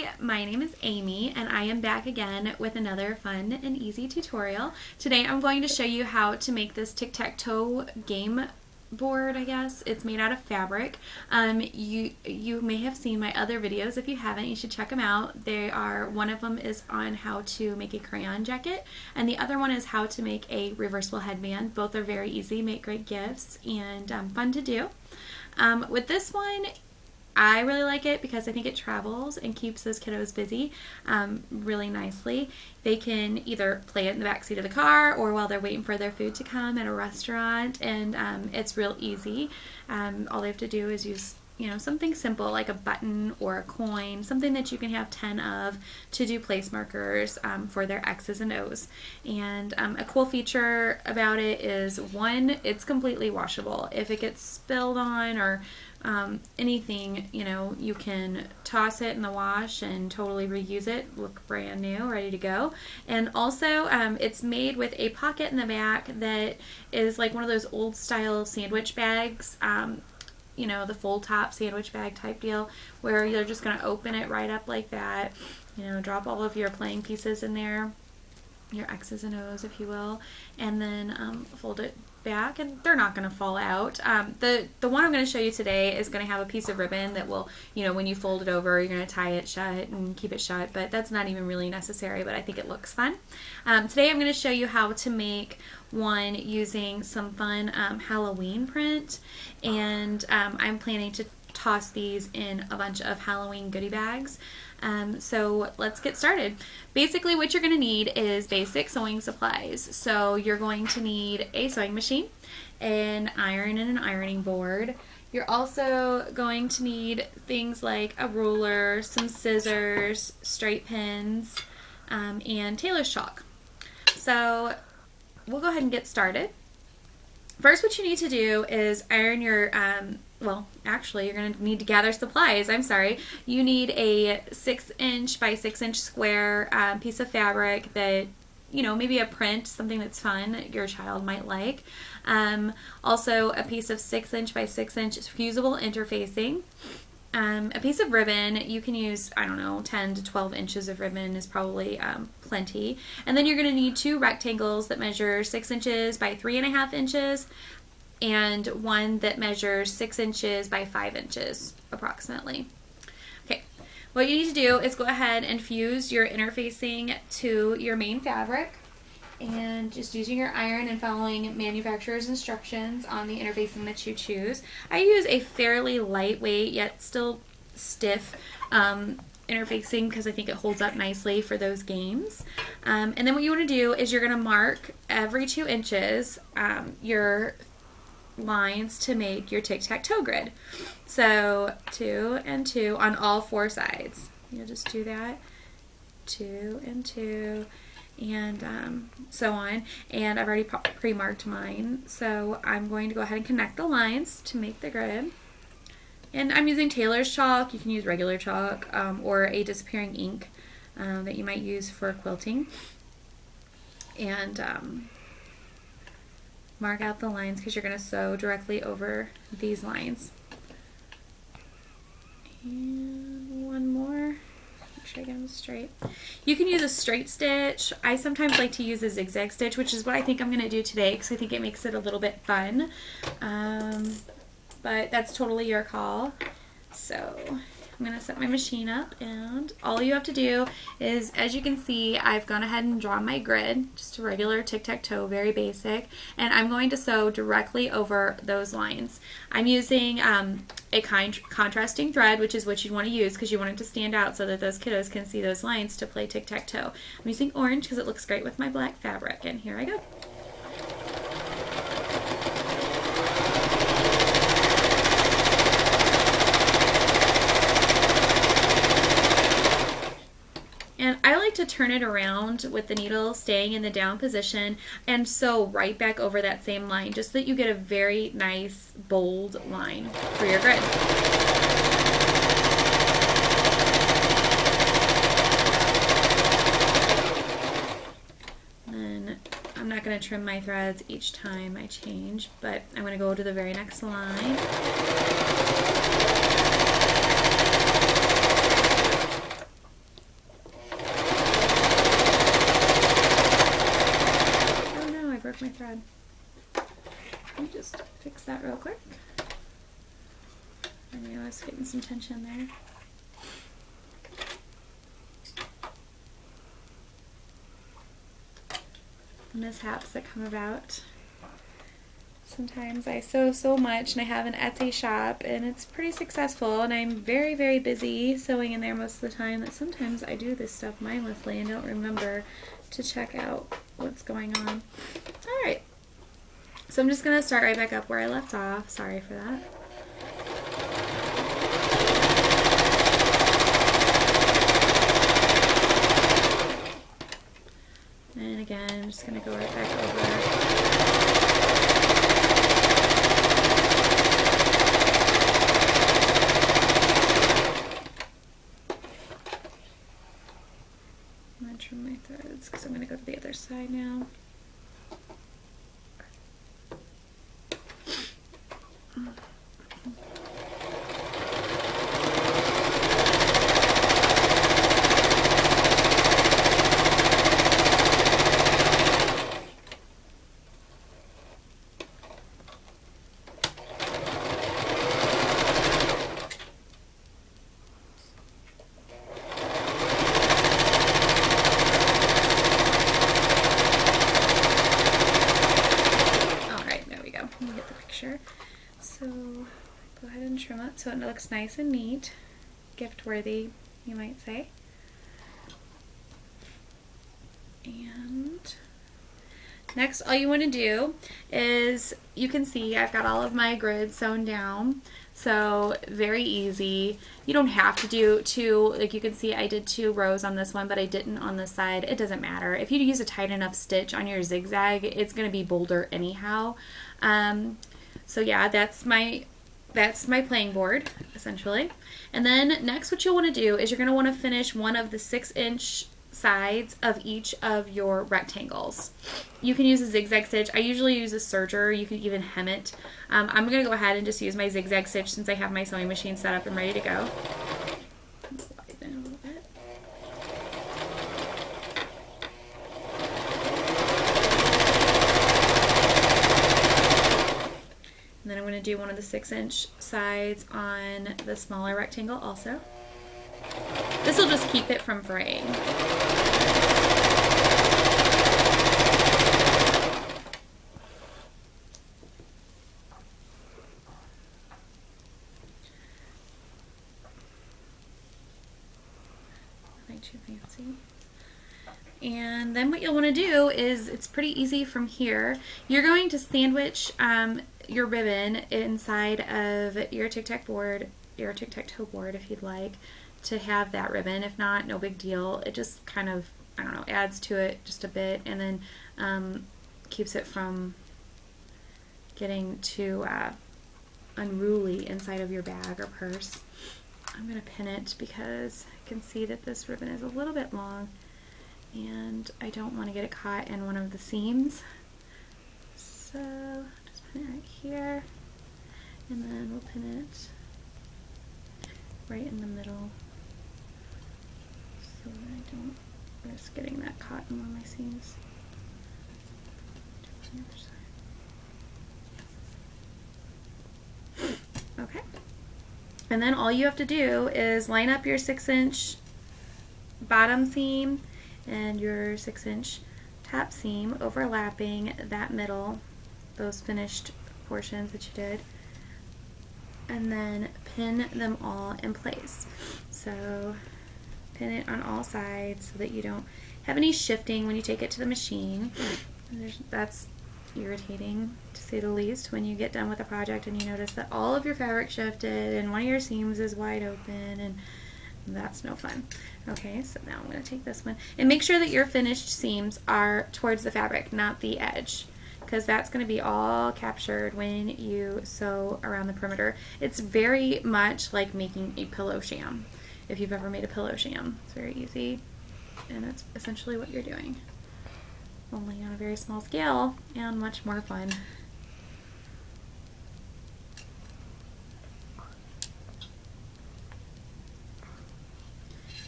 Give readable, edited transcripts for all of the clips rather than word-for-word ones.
Hi, my name is Amy and I am back again with another fun and easy tutorial. Today I'm going to show you how to make this Tic Tac Toe game board, I guess. It's made out of fabric. You may have seen my other videos. If you haven't, you should check them out. One of them is on how to make a crayon jacket and the other one is how to make a reversible headband. Both are very easy, make great gifts, and fun to do. With this one, I really like it because I think it travels and keeps those kiddos busy really nicely. They can either play it in the back seat of the car or while they're waiting for their food to come at a restaurant, and it's real easy. All they have to do is use something simple like a button or a coin, something that you can have 10 of to do place markers for their X's and O's. And a cool feature about it is, one, it's completely washable. If it gets spilled on or anything, you can toss it in the wash and totally reuse it, look brand new, ready to go. And also it's made with a pocket in the back that is like one of those old style sandwich bags, the full top sandwich bag type deal, where you're just going to open it right up like that, drop all of your playing pieces in there, your X's and O's if you will, and then fold it back and they're not going to fall out. The one I'm going to show you today is going to have a piece of ribbon that will, when you fold it over, you're going to tie it shut and keep it shut, but that's not even really necessary, but I think it looks fun. Today I'm going to show you how to make one using some fun Halloween print, and I'm planning to toss these in a bunch of Halloween goodie bags. So let's get started. Basically what you're going to need is basic sewing supplies. So you're going to need a sewing machine, an iron and an ironing board. You're also going to need things like a ruler, some scissors, straight pins, and tailor's chalk. So we'll go ahead and get started. First, what you need to do is iron your, well, actually, you're going to need to gather supplies. I'm sorry. You need a 6-inch by 6-inch square piece of fabric that, maybe a print, something that's fun that your child might like. Also, a piece of 6-inch by 6-inch fusible interfacing. A piece of ribbon. You can use, 10 to 12 inches of ribbon is probably plenty. And then you're going to need 2 rectangles that measure 6 inches by 3.5 inches and one that measures 6 inches by 5 inches approximately. Okay, what you need to do is go ahead and fuse your interfacing to your main fabric, and just using your iron and following manufacturer's instructions on the interfacing that you choose. I use a fairly lightweight yet still stiff interfacing because I think it holds up nicely for those games. And then what you want to do is you're going to mark every 2 inches your lines to make your tic-tac-toe grid. So 2 and 2 on all 4 sides. You'll just do that, 2 and 2. And so on, and I've already pre-marked mine, so I'm going to go ahead and connect the lines to make the grid. And I'm using tailor's chalk. You can use regular chalk or a disappearing ink that you might use for quilting, and mark out the lines because you're going to sew directly over these lines. And one more. Make sure I get them straight. You can use a straight stitch. I sometimes like to use a zigzag stitch, which is what I think I'm going to do today because I think it makes it a little bit fun. But that's totally your call. So I'm going to set my machine up, and all you have to do is, as you can see, I've gone ahead and drawn my grid, just a regular tic-tac-toe, very basic, and I'm going to sew directly over those lines. I'm using a contrasting thread, which is what you want to use because you want it to stand out so that those kiddos can see those lines to play tic-tac-toe. I'm using orange because it looks great with my black fabric, and here I go. And I like to turn it around with the needle staying in the down position and sew right back over that same line, just so that you get a very nice, bold line for your grid. Then I'm not going to trim my threads each time I change, but I'm going to go to the very next line. fix that real quick. I knew I was getting some tension there. Mishaps that come about. Sometimes I sew so much, and I have an Etsy shop, and it's pretty successful, and I'm very, very busy sewing in there most of the time, that sometimes I do this stuff mindlessly and don't remember to check out what's going on. Alright, so I'm just going to start right back up where I left off. Sorry for that. And again, I'm just going to go right back over. I'm going to trim my threads because I'm going to go to the other side now. So go ahead and trim it so it looks nice and neat, gift worthy, you might say. And next, all you want to do is, you can see I've got all of my grids sewn down, so very easy. You don't have to do two, like you can see I did 2 rows on this one, but I didn't on this side. It doesn't matter. If you use a tight enough stitch on your zigzag, it's going to be bolder anyhow. So yeah, that's my playing board, essentially. And then next what you'll want to do is you're going to want to finish one of the 6-inch sides of each of your rectangles. You can use a zigzag stitch. I usually use a serger. You can even hem it. I'm going to go ahead and just use my zigzag stitch since I have my sewing machine set up and ready to go. Widen a little bit. And then I'm going to do one of the 6-inch sides on the smaller rectangle also. This will just keep it from fraying. Nothing too fancy. And then what you'll want to do is, it's pretty easy from here. You're going to sandwich your ribbon inside of your Tic Tac board, your Tic Tac Toe board if you'd like to have that ribbon. If not, no big deal. It just kind of, I don't know, adds to it just a bit, and then keeps it from getting too unruly inside of your bag or purse. I'm going to pin it because I can see that this ribbon is a little bit long and I don't want to get it caught in one of the seams. So just pin it right here, and then we'll pin it right in the middle so that I don't risk getting that caught in one of my seams. On the other side. Okay. And then all you have to do is line up your 6-inch bottom seam and your 6-inch top seam, overlapping that middle, those finished portions that you did, and then pin them all in place. So pin it on all sides so that you don't have any shifting when you take it to the machine. And that's irritating, to say the least, when you get done with a project and you notice that all of your fabric shifted and one of your seams is wide open, and that's no fun. Okay, so now I'm going to take this one and make sure that your finished seams are towards the fabric, not the edge, because that's going to be all captured when you sew around the perimeter. It's very much like making a pillow sham. If you've ever made a pillow sham, it's very easy, and that's essentially what you're doing, only on a very small scale and much more fun.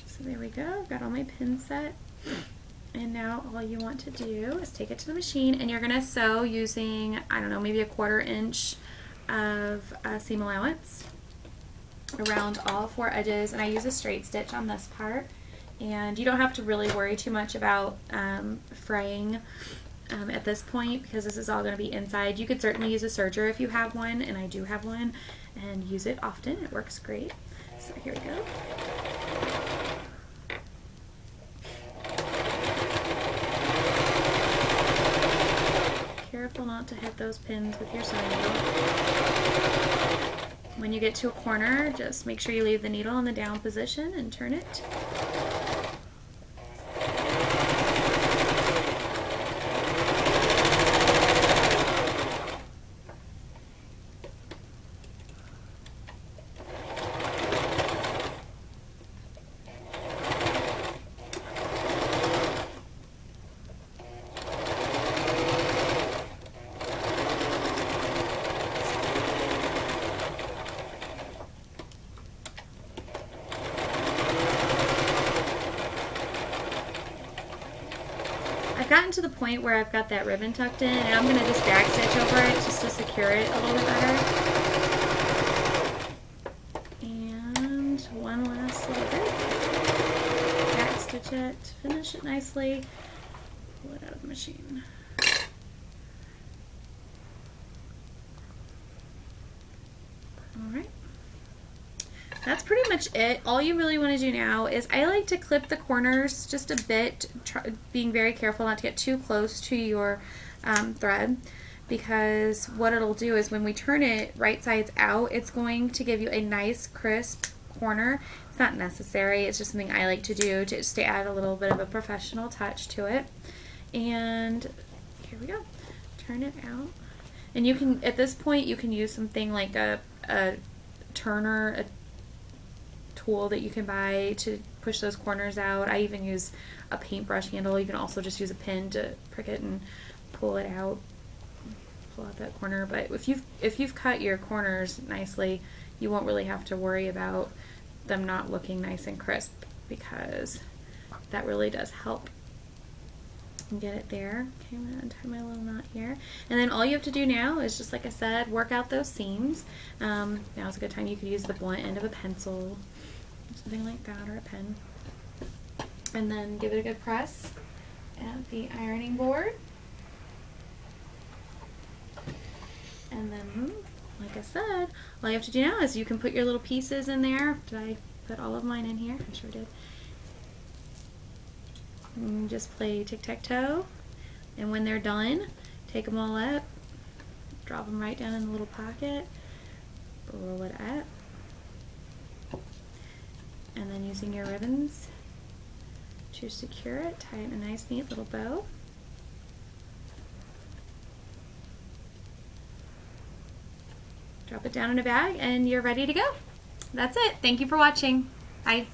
So there we go, I've got all my pins set. And now all you want to do is take it to the machine, and you're going to sew using, I don't know, maybe a 1/4 inch of seam allowance around all 4 edges, and I use a straight stitch on this part. And you don't have to really worry too much about fraying at this point, because this is all going to be inside. You could certainly use a serger if you have one, and I do have one, and use it often. It works great. So here we go. Careful not to hit those pins with your sewing needle. When you get to a corner, just make sure you leave the needle in the down position and turn it. I've gotten to the point where I've got that ribbon tucked in, and I'm going to just back stitch over it just to secure it a little bit better. And one last little bit. Back stitch it, finish it nicely, pull it out of the machine. Alright. That's pretty much it. All you really want to do now is, I like to clip the corners just a bit, being very careful not to get too close to your thread, because what it'll do is when we turn it right sides out, it's going to give you a nice crisp corner. It's not necessary, it's just something I like to do just to add a little bit of a professional touch to it. And here we go. Turn it out. And you can, at this point, you can use something like a turner, a tool that you can buy to push those corners out. I even use a paintbrush handle. You can also just use a pin to prick it and pull it out, pull out that corner. But if you've cut your corners nicely, you won't really have to worry about them not looking nice and crisp, because that really does help get it there. Okay, I'm going to untie my little knot here. And then all you have to do now is, just like I said, work out those seams. Now's a good time. You could use the blunt end of a pencil, something like that, or a pen. And then give it a good press at the ironing board. And then, like I said, all you have to do now is you can put your little pieces in there. Did I put all of mine in here? I sure did. And just play tic-tac-toe, and when they're done, take them all up, drop them right down in the little pocket, roll it up, and then using your ribbons to secure it, tie it in a nice neat little bow. Drop it down in a bag, and you're ready to go. That's it. Thank you for watching. Bye.